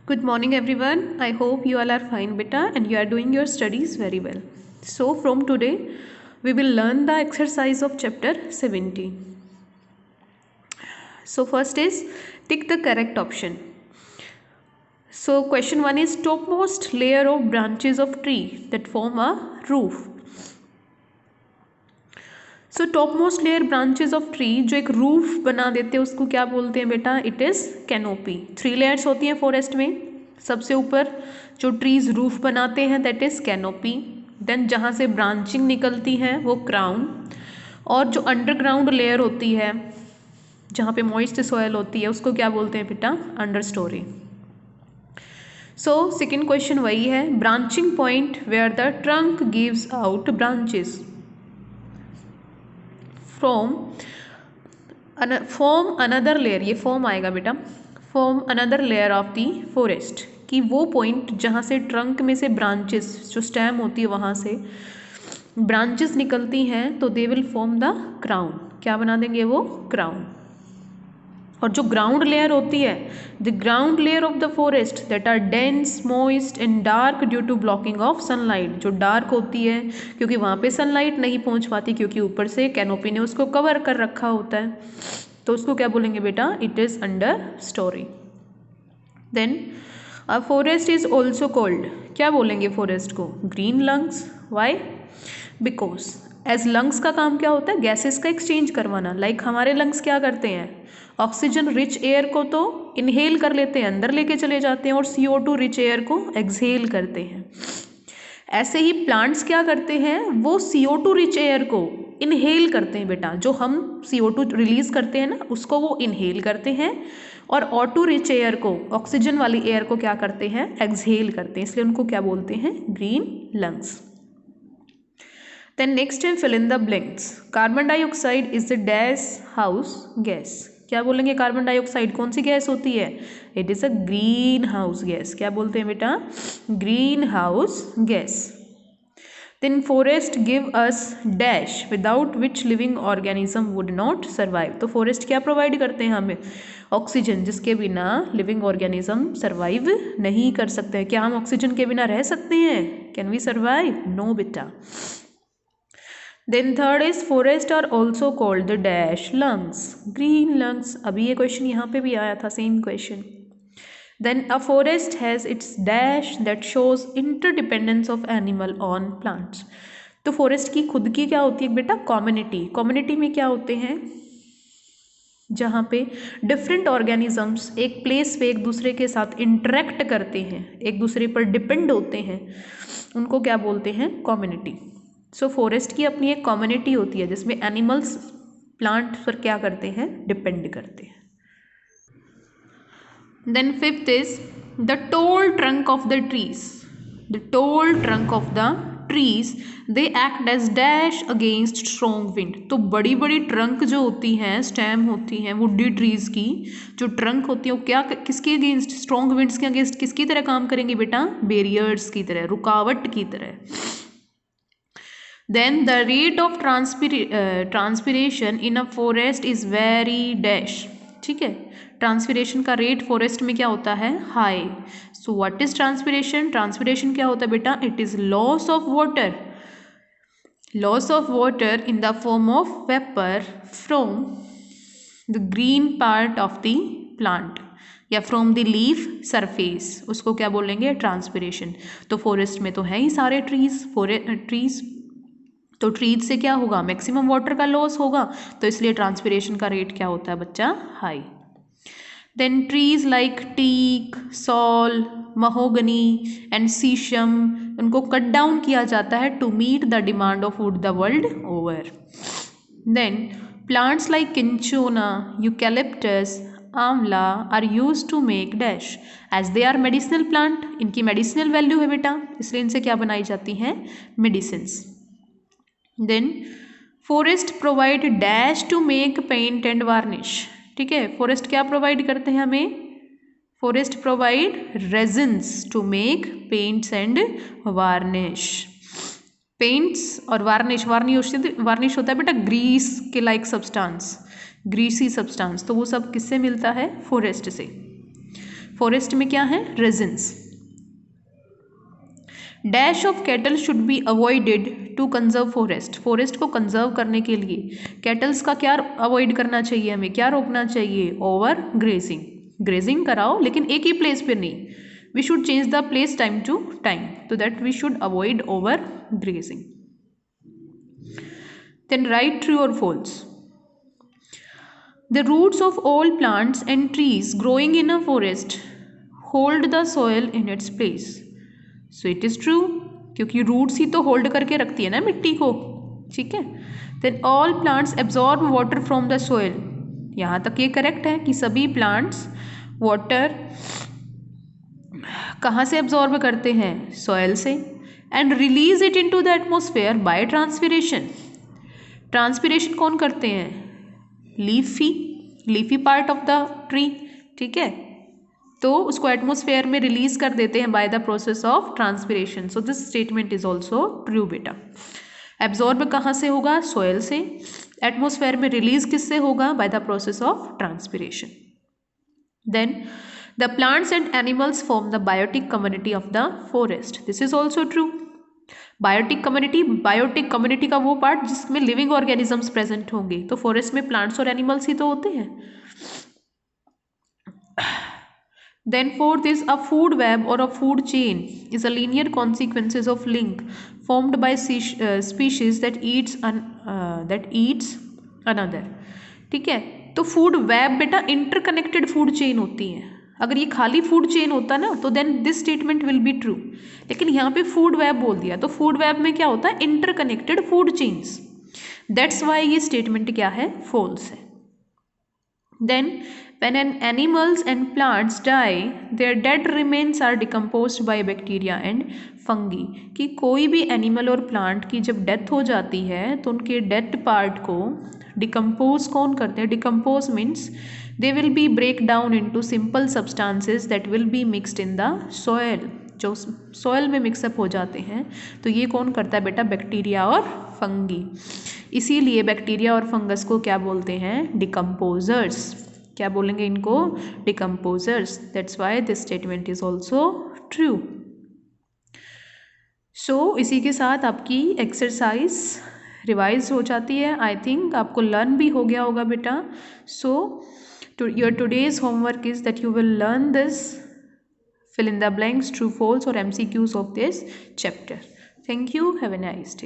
Good morning everyone. I hope you all are fine beta and you are doing your studies very well. So from today we will learn the exercise of chapter 17. So first is tick the correct option. So question 1 is topmost layer of branches of tree that form a roof. So top most layer branches of tree जो एक roof बना देते हैं उसको क्या बोलते हैं बेटा? It is canopy. 3 लेयर्स होती हैं फॉरेस्ट में. सबसे ऊपर जो ट्रीज रूफ बनाते हैं दैट इज़ कैनोपी. देन जहाँ से ब्रांचिंग निकलती है वो क्राउन. और जो अंडरग्राउंड लेयर होती है जहाँ पे मॉइस्ट सॉयल होती है उसको क्या बोलते हैं बेटा? Understory. So second question वही है, branching point where the trunk gives out branches from form another layer. ये फॉर्म आएगा बेटा, form another layer of the forest. कि वो पॉइंट जहाँ से ट्रंक में से ब्रांचेस जो स्टेम होती है वहाँ से ब्रांचेस निकलती हैं तो they will form the crown. क्या बना देंगे वो? क्राउन. और जो ग्राउंड लेयर होती है, the ground layer of the forest that are dense moist and dark due to blocking of sunlight. जो डार्क होती है क्योंकि वहाँ पे सनलाइट नहीं पहुँच पाती क्योंकि ऊपर से कैनोपी ने उसको कवर कर रखा होता है, तो उसको क्या बोलेंगे बेटा? It is understory. Then a forest is also called, क्या बोलेंगे फॉरेस्ट को? Green lungs. Why? Because as lungs का काम क्या होता है? गैसेस का एक्सचेंज करवाना. लाइक हमारे लंग्स क्या करते हैं? ऑक्सीजन रिच एयर को तो इनहेल कर लेते हैं, अंदर लेके चले जाते हैं, और CO2 रिच एयर को एक्सहेल करते हैं. ऐसे ही प्लांट्स क्या करते हैं? वो CO2 रिच एयर को इनहेल करते हैं बेटा. जो हम CO2 रिलीज करते हैं ना उसको वो इनहेल करते हैं, और O2 रिच एयर को, ऑक्सीजन वाली एयर को क्या करते हैं? एक्सहेल करते हैं. इसलिए उनको क्या बोलते हैं? Green lungs. देन नेक्स्ट है fill in the blanks. Carbon dioxide is the dash house gas. क्या बोलेंगे? कार्बन डाइऑक्साइड कौन सी गैस होती है? It is a greenhouse gas. क्या बोलते हैं बेटा? Greenhouse gas. Then forest give us dash without which living organism would not survive. तो फॉरेस्ट क्या प्रोवाइड करते हैं हमें? ऑक्सीजन, जिसके बिना लिविंग ऑर्गेनिज्म सर्वाइव नहीं कर सकते हैं. क्या हम ऑक्सीजन के बिना रह सकते हैं? Can we survive? नो बेटा. Then third is forest are also called the dash lungs. Green lungs. अभी ये क्वेश्चन यहाँ पे भी आया था, same question. Then a forest has its dash that shows interdependence of animal on plants. तो forest की खुद की क्या होती है बेटा? कम्युनिटी. कम्युनिटी में क्या होते हैं? जहाँ पे डिफरेंट ऑर्गेनिजम्स एक प्लेस पे एक दूसरे के साथ इंटरेक्ट करते हैं, एक दूसरे पर डिपेंड होते हैं, उनको क्या बोलते हैं? कम्युनिटी. सो फॉरेस्ट की अपनी एक कम्युनिटी होती है जिसमें एनिमल्स प्लांट पर क्या करते हैं? डिपेंड करते हैं. Then fifth is the tall trunk of the trees. The tall trunk of the trees they act as dash against strong wind. तो बड़ी बड़ी ट्रंक जो होती हैं, स्टेम होती हैं वुडी ट्रीज की, जो ट्रंक होती है वो क्या किसके अगेंस्ट? स्ट्रॉन्ग विंड्स के अगेंस्ट किसकी तरह काम करेंगे बेटा? बैरियर्स की तरह, रुकावट की तरह. Then the rate of transpiration in a forest is very dash. ठीक है, ट्रांसपिरेशन का रेट फॉरेस्ट में क्या होता है? High. So what is transpiration? Transpiration क्या होता है बेटा? It is loss of water. Loss of water in the form of vapour from the green part of the plant या फ्रॉम द लीफ सरफेस, उसको क्या बोलेंगे? ट्रांसपिरेशन. तो forest में तो है ही सारे ट्रीज, तो ट्रीज से क्या होगा? मैक्सिमम वाटर का लॉस होगा, तो इसलिए ट्रांसपिरेशन का रेट क्या होता है बच्चा? High. Then trees like teak, sal, mahogany and sheesham, उनको कट डाउन किया जाता है to meet the demand of wood the world over. Then plants like cinchona, eucalyptus, amla are used to make dash as they are medicinal plant. इनकी medicinal value है बेटा, इसलिए इनसे क्या बनाई जाती हैं? Medicines. Then forest provide dash to make paint and varnish. ठीक है, फॉरेस्ट क्या प्रोवाइड करते हैं हमें? Forest provide resins to make paints and varnish. Paints और वार्निश होता है बेटा ग्रीस के लाइक सब्सटेंस, ग्रीसी सब्सटेंस. तो वो सब किससे मिलता है? फॉरेस्ट से. फॉरेस्ट में क्या है, resins. Dash of cattle should be avoided to conserve forest, forest को कंजर्व करने के लिए कैटल्स का क्या अवॉइड करना चाहिए, हमें क्या रोकना चाहिए, ओवर ग्रेजिंग। ग्रेजिंग कराओ लेकिन एक ही प्लेस पे नहीं, we should change the place time to time, तो that we should avoid over grazing. Then write true और false. The roots of all plants and trees growing in a forest hold the soil in its place. So it is true, क्योंकि roots ही तो hold करके रखती है ना मिट्टी को, ठीक है। Then all plants absorb water from the soil. यहाँ तक ये करेक्ट है कि सभी प्लांट्स वाटर कहाँ से एब्जॉर्ब करते हैं, सॉयल से, and release it into the atmosphere by transpiration. Transpiration कौन करते हैं, leafy part of the tree, ठीक है, तो उसको एटमॉस्फेयर में रिलीज कर देते हैं bye the process of transpiration. So this statement is also true बेटा। एब्जॉर्ब कहाँ से होगा, सोयल से, एटमॉस्फेयर में रिलीज किससे होगा, by the process of transpiration. Then the plants and animals form the biotic community of the forest, this is also true. Biotic community का वो पार्ट जिसमें लिविंग ऑर्गेनिजम्स प्रेजेंट होंगे, तो फॉरेस्ट में प्लांट्स और एनिमल्स ही तो होते हैं। Then fourth is a food web और a food chain is a linear consequences of link formed by species that eats another, ठीक है। तो फूड वेब बेटा इंटरकनेक्टेड फूड चेन होती है। अगर ये खाली फूड चेन होता ना तो then this statement will be true, लेकिन यहाँ पे फूड वेब बोल दिया, तो फूड वेब में क्या होता है, interconnected food chains, that's why ये स्टेटमेंट क्या है, फॉल्स है। Then when an animals and plants die their dead remains are decomposed by bacteria and fungi, कि कोई भी एनिमल और प्लांट की जब डेथ हो जाती है तो उनके डेड पार्ट को डिकम्पोज कौन करते हैं, decompose means they will be break down into simple substances that will be mixed in the soil, जो सॉयल में मिक्सअप हो जाते हैं, तो ये कौन करता है बेटा, बैक्टीरिया और फंगी। इसीलिए बैक्टीरिया और फंगस को क्या बोलते हैं, डिकम्पोजर्स, क्या बोलेंगे इनको, decomposers, that's why this statement is also true. So इसी के साथ आपकी एक्सरसाइज रिवाइज हो जाती है, आई थिंक आपको लर्न भी हो गया होगा बेटा। So your today's homework is that you will learn this, fill in the blanks, true false और MCQs of this chapter. Thank you, have a nice day.